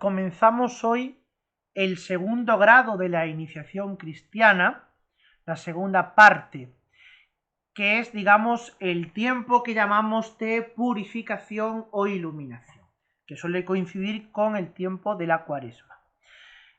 comenzamos hoy el segundo grado de la iniciación cristiana, la segunda parte, que es, digamos, el tiempo que llamamos de purificación o iluminación, que suele coincidir con el tiempo de la Cuaresma.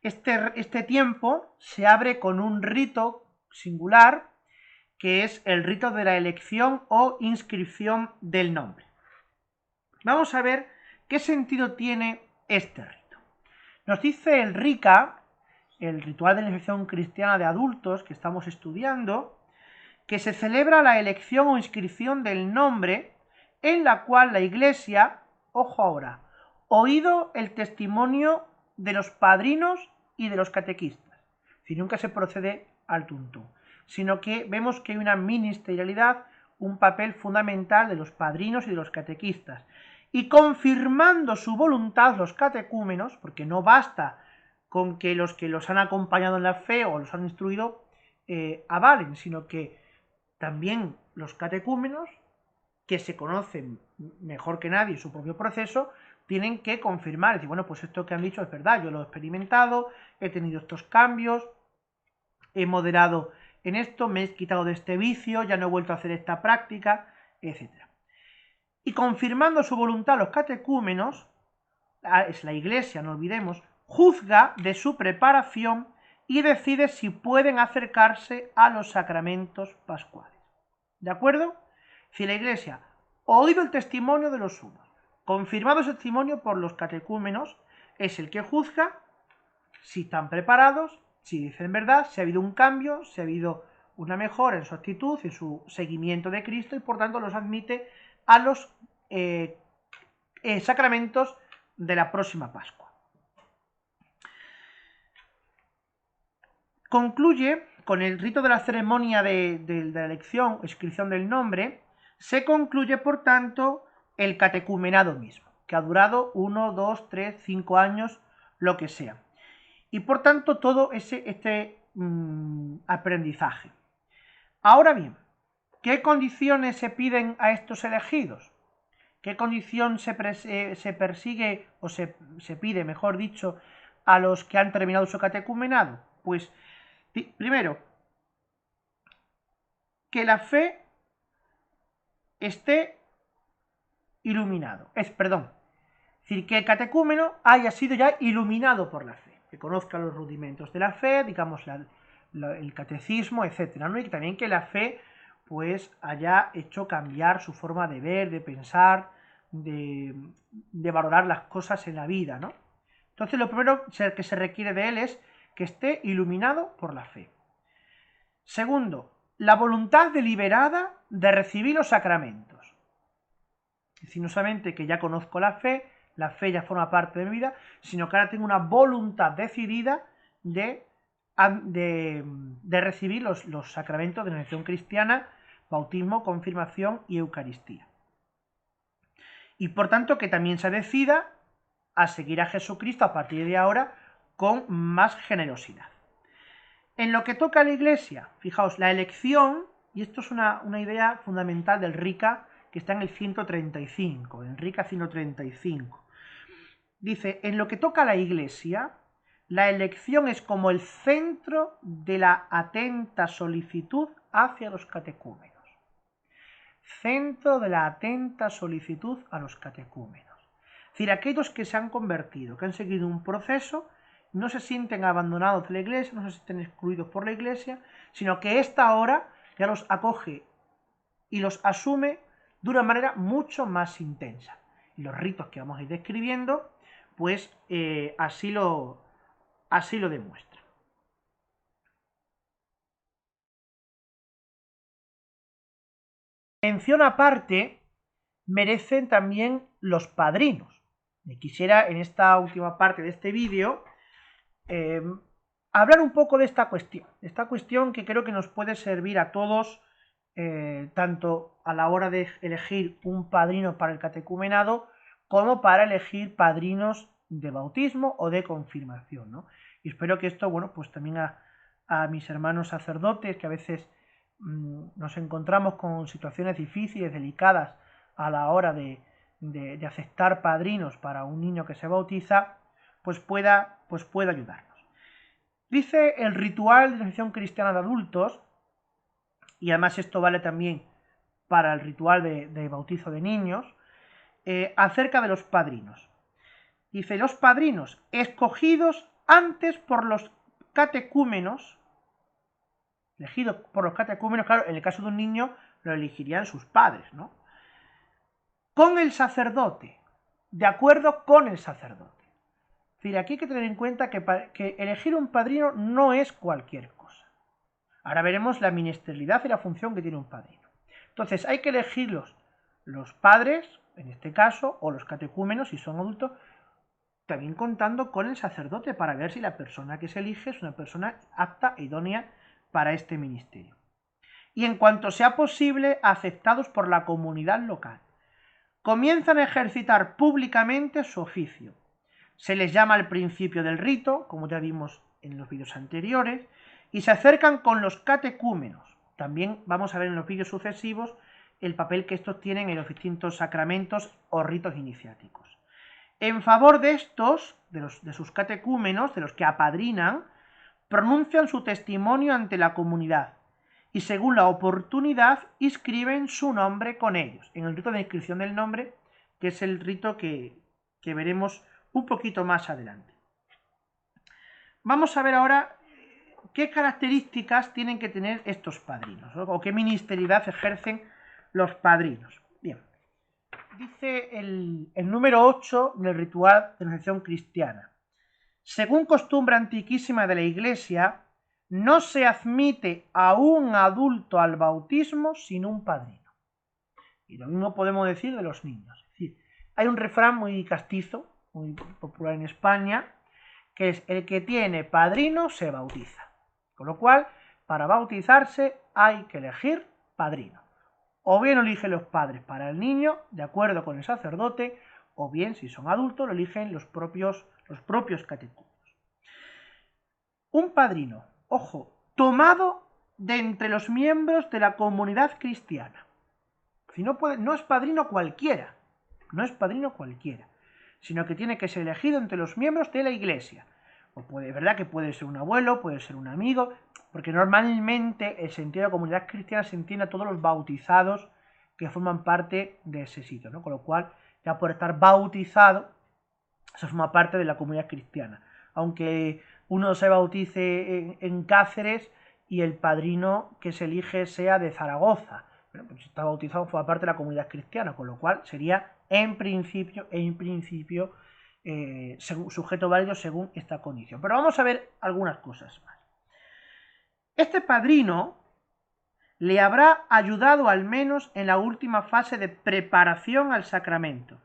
Este tiempo se abre con un rito singular, que es el rito de la elección o inscripción del nombre. Vamos a ver qué sentido tiene este rito. Nos dice el RICA, el Ritual de Iniciación Cristiana de Adultos, que estamos estudiando, que se celebra la elección o inscripción del nombre en la cual la Iglesia, ojo ahora, oído el testimonio de los padrinos y de los catequistas. Si nunca se procede al tuntún, sino que vemos que hay una ministerialidad, un papel fundamental de los padrinos y de los catequistas, y confirmando su voluntad los catecúmenos, porque no basta con que los han acompañado en la fe o los han instruido avalen, sino que también los catecúmenos, que se conocen mejor que nadie su propio proceso, tienen que confirmar, decir, bueno, pues esto que han dicho es verdad, yo lo he experimentado, he tenido estos cambios, he moderado en esto, me he quitado de este vicio, ya no he vuelto a hacer esta práctica, etc. Y confirmando su voluntad los catecúmenos, es la Iglesia, no olvidemos, juzga de su preparación y decide si pueden acercarse a los sacramentos pascuales. ¿De acuerdo? Si la Iglesia ha oído el testimonio de los unos, confirmado ese testimonio por los catecúmenos, es el que juzga si están preparados, si dicen verdad, si ha habido un cambio, si ha habido una mejora en su actitud, en su seguimiento de Cristo, y por tanto los admite a los sacramentos de la próxima Pascua. Concluye con el rito de la ceremonia de la elección o inscripción del nombre, se concluye por tanto el catecumenado mismo, que ha durado 1, 2, 3, 5 años, lo que sea. Y por tanto todo este aprendizaje. Ahora bien, ¿qué condiciones se piden a estos elegidos? ¿Qué condición se persigue o se pide, mejor dicho, a los que han terminado su catecumenado? Pues, primero, que la fe esté iluminado. Es decir, que el catecúmeno haya sido ya iluminado por la fe, que conozca los rudimentos de la fe, digamos, el catecismo, etc., ¿no? Y también que la fe pues haya hecho cambiar su forma de ver, de pensar, de valorar las cosas en la vida, ¿no? Entonces lo primero que se requiere de él es que esté iluminado por la fe. Segundo, la voluntad deliberada de recibir los sacramentos. Es decir, no solamente que ya conozco la fe ya forma parte de mi vida, sino que ahora tengo una voluntad decidida de recibir los sacramentos de la iniciación cristiana, bautismo, confirmación y Eucaristía. Y por tanto que también se decida a seguir a Jesucristo a partir de ahora con más generosidad. En lo que toca a la Iglesia, fijaos, la elección, y esto es una idea fundamental del RICA, que está en el 135, en RICA 135. Dice, en lo que toca a la Iglesia, la elección es como el centro de la atenta solicitud hacia los catecúmenos. Centro de la atenta solicitud a los catecúmenos. Es decir, aquellos que se han convertido, que han seguido un proceso, no se sienten abandonados de la Iglesia, no se sienten excluidos por la Iglesia, sino que esta ahora ya los acoge y los asume de una manera mucho más intensa. Y los ritos que vamos a ir describiendo, pues así lo demuestra. Mención aparte merecen también los padrinos. Y quisiera en esta última parte de este vídeo hablar un poco de esta cuestión que creo que nos puede servir a todos, tanto a la hora de elegir un padrino para el catecumenado, como para elegir padrinos de bautismo o de confirmación, ¿no? Y espero que esto, bueno, pues también a mis hermanos sacerdotes, que a veces nos encontramos con situaciones difíciles, delicadas, a la hora de aceptar padrinos para un niño que se bautiza, pues pueda ayudarnos. Dice el ritual de iniciación cristiana de adultos, y además esto vale también para el ritual de bautizo de niños, acerca de los padrinos. Dice, los padrinos escogidos antes por los catecúmenos, elegidos por los catecúmenos, claro, en el caso de un niño lo elegirían sus padres, ¿no? Con el sacerdote, de acuerdo con el sacerdote. Es decir, aquí hay que tener en cuenta que elegir un padrino no es cualquier cosa. Ahora veremos la ministerialidad y la función que tiene un padrino. Entonces, hay que elegir los padres, en este caso, o los catecúmenos, si son adultos, también contando con el sacerdote para ver si la persona que se elige es una persona apta e idónea para este ministerio. Y en cuanto sea posible, aceptados por la comunidad local. Comienzan a ejercitar públicamente su oficio. Se les llama al principio del rito, como ya vimos en los vídeos anteriores, y se acercan con los catecúmenos. También vamos a ver en los vídeos sucesivos el papel que estos tienen en los distintos sacramentos o ritos iniciáticos. En favor de estos, de sus catecúmenos, de los que apadrinan, pronuncian su testimonio ante la comunidad y según la oportunidad inscriben su nombre con ellos, en el rito de inscripción del nombre, que es el rito que veremos un poquito más adelante. Vamos a ver ahora qué características tienen que tener estos padrinos, ¿no? O qué ministerialidad ejercen los padrinos. Bien, dice el número 8 del ritual de iniciación cristiana. Según costumbre antiquísima de la Iglesia, no se admite a un adulto al bautismo sin un padrino. Y lo mismo podemos decir de los niños. Es decir, hay un refrán muy castizo, muy popular en España, que es: el que tiene padrino se bautiza. Con lo cual, para bautizarse hay que elegir padrino. O bien lo eligen los padres para el niño, de acuerdo con el sacerdote, o bien, si son adultos, lo eligen los propios catecúmenos. Un padrino, ojo, tomado de entre los miembros de la comunidad cristiana. Si no es padrino cualquiera, sino que tiene que ser elegido entre los miembros de la Iglesia. O es verdad que puede ser un abuelo, puede ser un amigo, porque normalmente el sentido de la comunidad cristiana se entiende a todos los bautizados que forman parte de ese sitio, ¿no? Con lo cual, ya por estar bautizado, se forma parte de la comunidad cristiana. Aunque uno se bautice en Cáceres y el padrino que se elige sea de Zaragoza, bueno, pues si está bautizado forma parte de la comunidad cristiana, con lo cual sería en principio sujeto válido según esta condición. Pero vamos a ver algunas cosas más. Este padrino le habrá ayudado al menos en la última fase de preparación al sacramento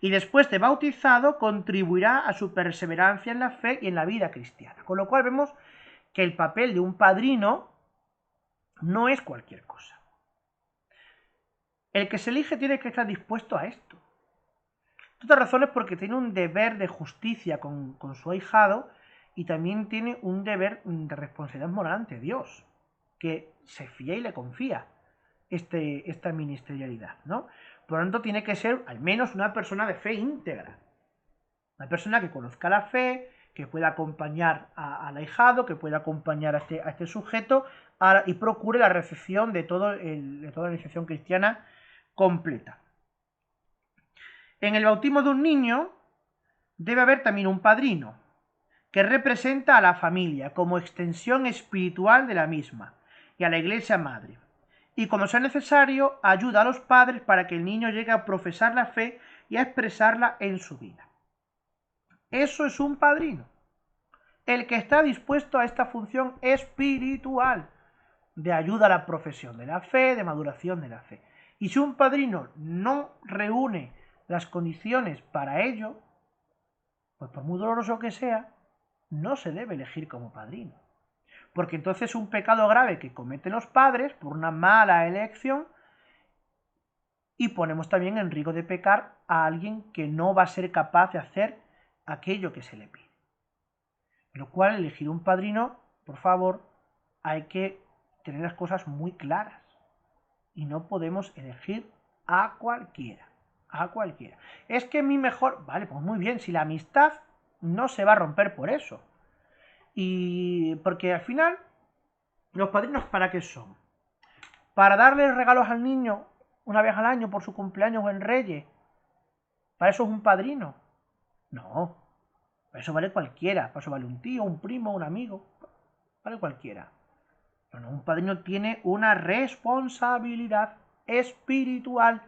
y después de bautizado contribuirá a su perseverancia en la fe y en la vida cristiana. Con lo cual vemos que el papel de un padrino no es cualquier cosa. El que se elige tiene que estar dispuesto a esto. Otra razón es porque tiene un deber de justicia con su ahijado y también tiene un deber de responsabilidad moral ante Dios, que se fía y le confía esta ministerialidad, ¿no? Por lo tanto, tiene que ser al menos una persona de fe íntegra, una persona que conozca la fe, que pueda acompañar al ahijado, que pueda acompañar a este sujeto y procure la recepción de toda la iniciación cristiana completa. En el bautismo de un niño debe haber también un padrino, que representa a la familia como extensión espiritual de la misma y a la Iglesia Madre. Y como sea necesario, ayuda a los padres para que el niño llegue a profesar la fe y a expresarla en su vida. Eso es un padrino, el que está dispuesto a esta función espiritual de ayuda a la profesión de la fe, de maduración de la fe. Y si un padrino no reúne las condiciones para ello, pues por muy doloroso que sea, no se debe elegir como padrino. Porque entonces es un pecado grave que cometen los padres por una mala elección y ponemos también en riesgo de pecar a alguien que no va a ser capaz de hacer aquello que se le pide. Lo cual, elegir un padrino, por favor, hay que tener las cosas muy claras y no podemos elegir a cualquiera. Es que mi mejor... Vale, pues muy bien, si la amistad no se va a romper por eso. Y porque al final, los padrinos, ¿para qué son? ¿Para darle regalos al niño una vez al año por su cumpleaños o en Reyes? ¿Para eso es un padrino? No, para eso vale cualquiera, para eso vale un tío, un primo, un amigo, vale cualquiera. Pero no, un padrino tiene una responsabilidad espiritual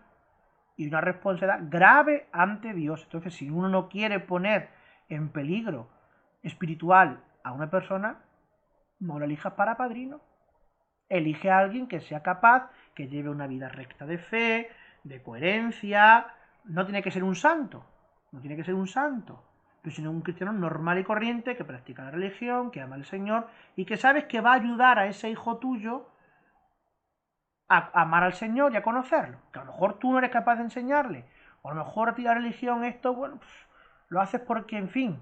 y una responsabilidad grave ante Dios. Entonces, si uno no quiere poner en peligro espiritual a una persona, no lo elijas para padrino. Elige a alguien que sea capaz, que lleve una vida recta de fe, de coherencia. No tiene que ser un santo, no tiene que ser un santo, pero sino un cristiano normal y corriente que practica la religión, que ama al Señor y que sabes que va a ayudar a ese hijo tuyo a amar al Señor y a conocerlo. Que a lo mejor tú no eres capaz de enseñarle, o a lo mejor a ti la religión esto, bueno, pues, lo haces porque, en fin,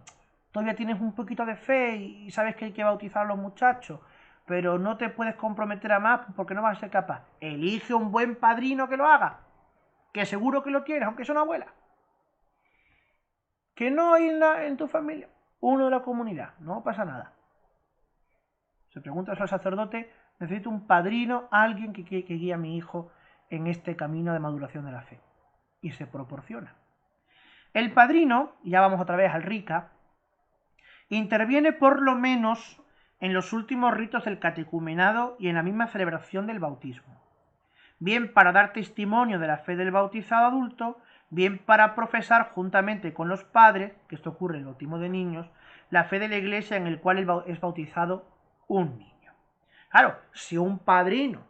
todavía tienes un poquito de fe y sabes que hay que bautizar a los muchachos, pero no te puedes comprometer a más porque no vas a ser capaz. Elige un buen padrino que lo haga, que seguro que lo tienes, aunque sea una abuela. Que no hay en tu familia uno de la comunidad, no pasa nada. Se pregunta eso al sacerdote, necesito un padrino, alguien que guíe a mi hijo en este camino de maduración de la fe. Y se proporciona. El padrino, ya vamos otra vez al rica, interviene por lo menos en los últimos ritos del catecumenado y en la misma celebración del bautismo. Bien para dar testimonio de la fe del bautizado adulto, bien para profesar juntamente con los padres, que esto ocurre en el bautismo de niños, la fe de la iglesia en el cual es bautizado un niño. Claro, si un padrino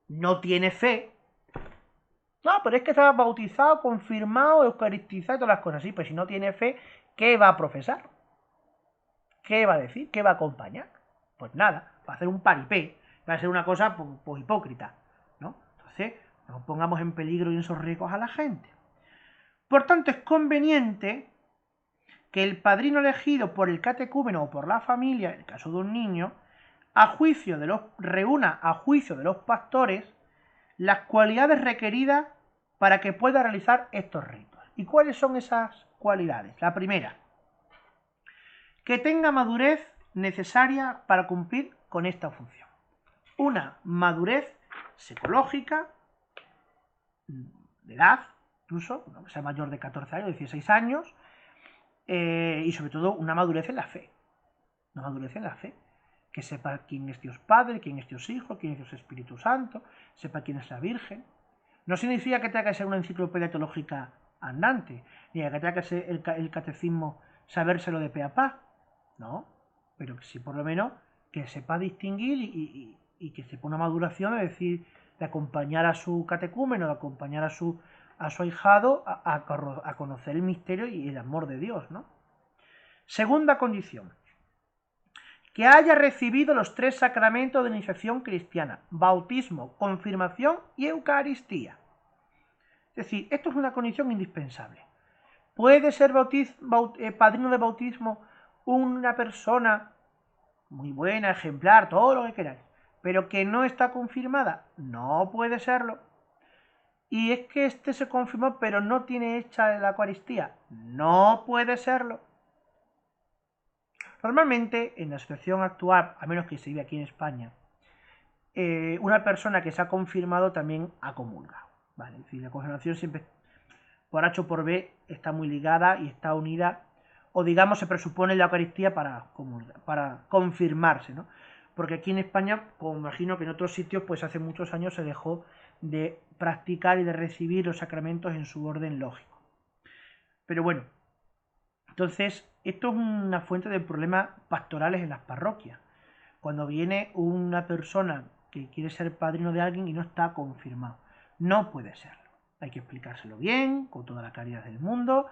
no tiene fe, no, pero es que está bautizado, confirmado, eucaristizado y todas las cosas así, pues si no tiene fe, ¿qué va a profesar? ¿Qué va a decir? ¿Qué va a acompañar? Pues nada, va a hacer un paripé, va a ser una cosa pues hipócrita, ¿no? Entonces, no pongamos en peligro y en esos riesgos a la gente. Por tanto, es conveniente que el padrino elegido por el catecúmeno o por la familia, en el caso de un niño, reúna a juicio de los pastores las cualidades requeridas para que pueda realizar estos ritos. ¿Y cuáles son esas cualidades? La primera, que tenga madurez necesaria para cumplir con esta función. Una madurez psicológica, de edad, incluso, que sea mayor de 14 años, 16 años, y sobre todo una madurez en la fe. Una madurez en la fe. Que sepa quién es Dios Padre, quién es Dios Hijo, quién es Dios Espíritu Santo, sepa quién es la Virgen. No significa que tenga que ser una enciclopedia teológica andante, ni que tenga que ser el catecismo sabérselo de pe a pa, no, pero sí por lo menos que sepa distinguir y que sepa una maduración, es decir, de acompañar a su catecúmeno, de acompañar a su ahijado a conocer el misterio y el amor de Dios, ¿no? Segunda condición, que haya recibido los 3 sacramentos de iniciación cristiana: bautismo, confirmación y Eucaristía. Es decir, esto es una condición indispensable. ¿Puede ser padrino de bautismo una persona muy buena, ejemplar, todo lo que queráis, pero que no está confirmada? No puede serlo. Y es que este se confirmó pero no tiene hecha la Eucaristía. No puede serlo. Normalmente, en la situación actual, a menos que se vive aquí en España, una persona que se ha confirmado también ha comulgado, ¿vale? Es decir, la confirmación siempre, por H o por B, está muy ligada y está unida, o digamos, se presupone la Eucaristía para confirmarse, ¿no? Porque aquí en España, como imagino que en otros sitios, pues hace muchos años se dejó de practicar y de recibir los sacramentos en su orden lógico. Pero bueno, entonces, esto es una fuente de problemas pastorales en las parroquias. Cuando viene una persona que quiere ser padrino de alguien y no está confirmado. No puede serlo. Hay que explicárselo bien, con toda la claridad del mundo,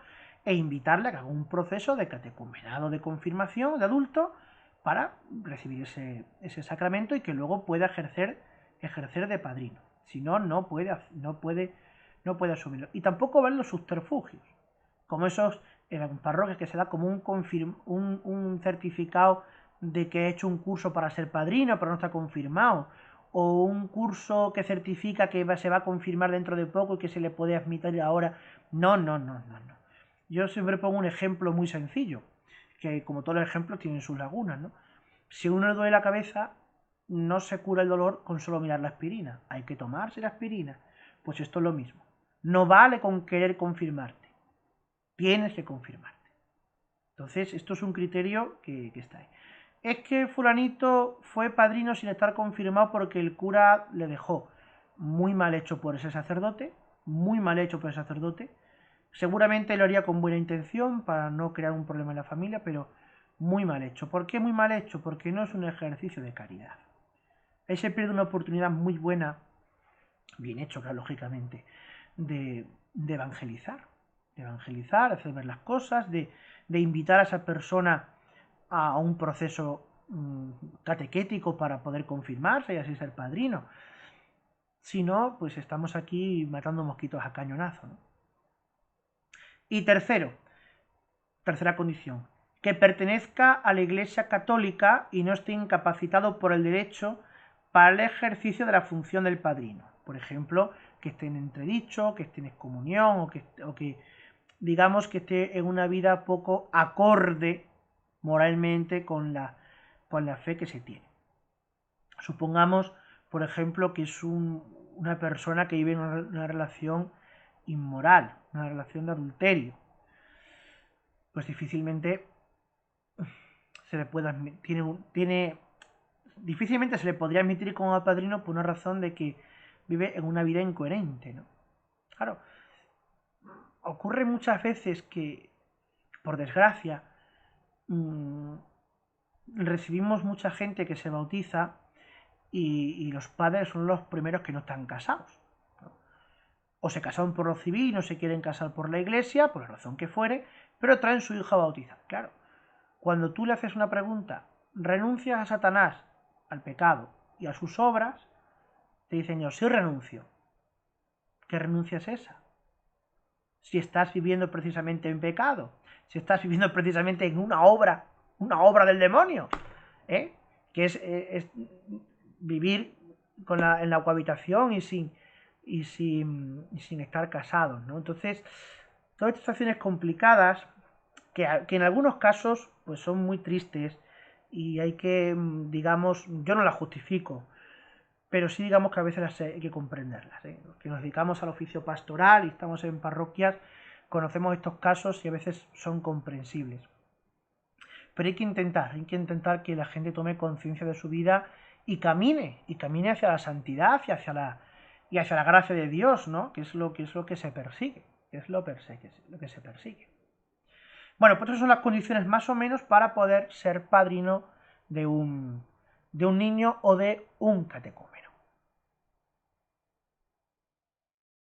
e invitarle a que haga un proceso de catecumenado, de confirmación de adulto, para recibir ese sacramento y que luego pueda ejercer de padrino. Si no, no puede asumirlo. Y tampoco valen los subterfugios, como esos en parroquias que se da como un certificado de que he hecho un curso para ser padrino, pero no está confirmado, o un curso que certifica que se va a confirmar dentro de poco y que se le puede admitir ahora. No. Yo siempre pongo un ejemplo muy sencillo. que como todos los ejemplos tienen sus lagunas, ¿no? Si a uno le duele la cabeza, no se cura el dolor con solo mirar la aspirina, hay que tomarse la aspirina. Pues esto es lo mismo. No vale con querer confirmarte, tienes que confirmarte. Entonces, esto es un criterio que está ahí. Es que fulanito fue padrino sin estar confirmado porque el cura le dejó. Muy mal hecho por ese sacerdote, muy mal hecho por ese sacerdote. Seguramente lo haría con buena intención para no crear un problema en la familia, pero muy mal hecho. ¿Por qué muy mal hecho? Porque no es un ejercicio de caridad. Ahí se pierde una oportunidad muy buena, bien hecho, claro, lógicamente, de evangelizar. De evangelizar, hacer ver las cosas, de invitar a esa persona a un proceso catequético para poder confirmarse y así ser padrino. Si no, pues estamos aquí matando mosquitos a cañonazo, ¿no? Y tercera condición, que pertenezca a la Iglesia Católica y no esté incapacitado por el derecho para el ejercicio de la función del padrino. Por ejemplo, que esté en entredicho, que esté en excomunión o que digamos que esté en una vida poco acorde moralmente con la fe que se tiene. Supongamos, por ejemplo, que es una persona que vive en una relación inmoral, una relación de adulterio. Pues difícilmente se le puede difícilmente se le podría admitir como padrino por una razón de que vive en una vida incoherente, ¿no? Claro, ocurre muchas veces que, por desgracia, recibimos mucha gente que se bautiza y los padres son los primeros que no están casados. ¿No? O se casaron por lo civil y no se quieren casar por la iglesia, por la razón que fuere, pero traen su hijo a bautizar. Claro, cuando tú le haces una pregunta, ¿renuncias a Satanás, al pecado y a sus obras? Te dicen yo, sí renuncio. ¿Qué renuncia es esa? Si estás viviendo precisamente en pecado, si estás viviendo precisamente en una obra del demonio, ¿eh? Que es vivir en la cohabitación y sin estar casados, ¿no? Entonces, todas estas situaciones complicadas que en algunos casos pues son muy tristes y hay que, digamos, yo no las justifico, pero sí digamos que a veces hay que comprenderlas. ¿Eh? Los que nos dedicamos al oficio pastoral y estamos en parroquias, conocemos estos casos y a veces son comprensibles. Pero hay que intentar que la gente tome conciencia de su vida y camine hacia la santidad y hacia la gracia de Dios, ¿no? Que es lo que se persigue, lo que se persigue. Bueno, pues esas son las condiciones más o menos para poder ser padrino de un niño o de un catecúmeno.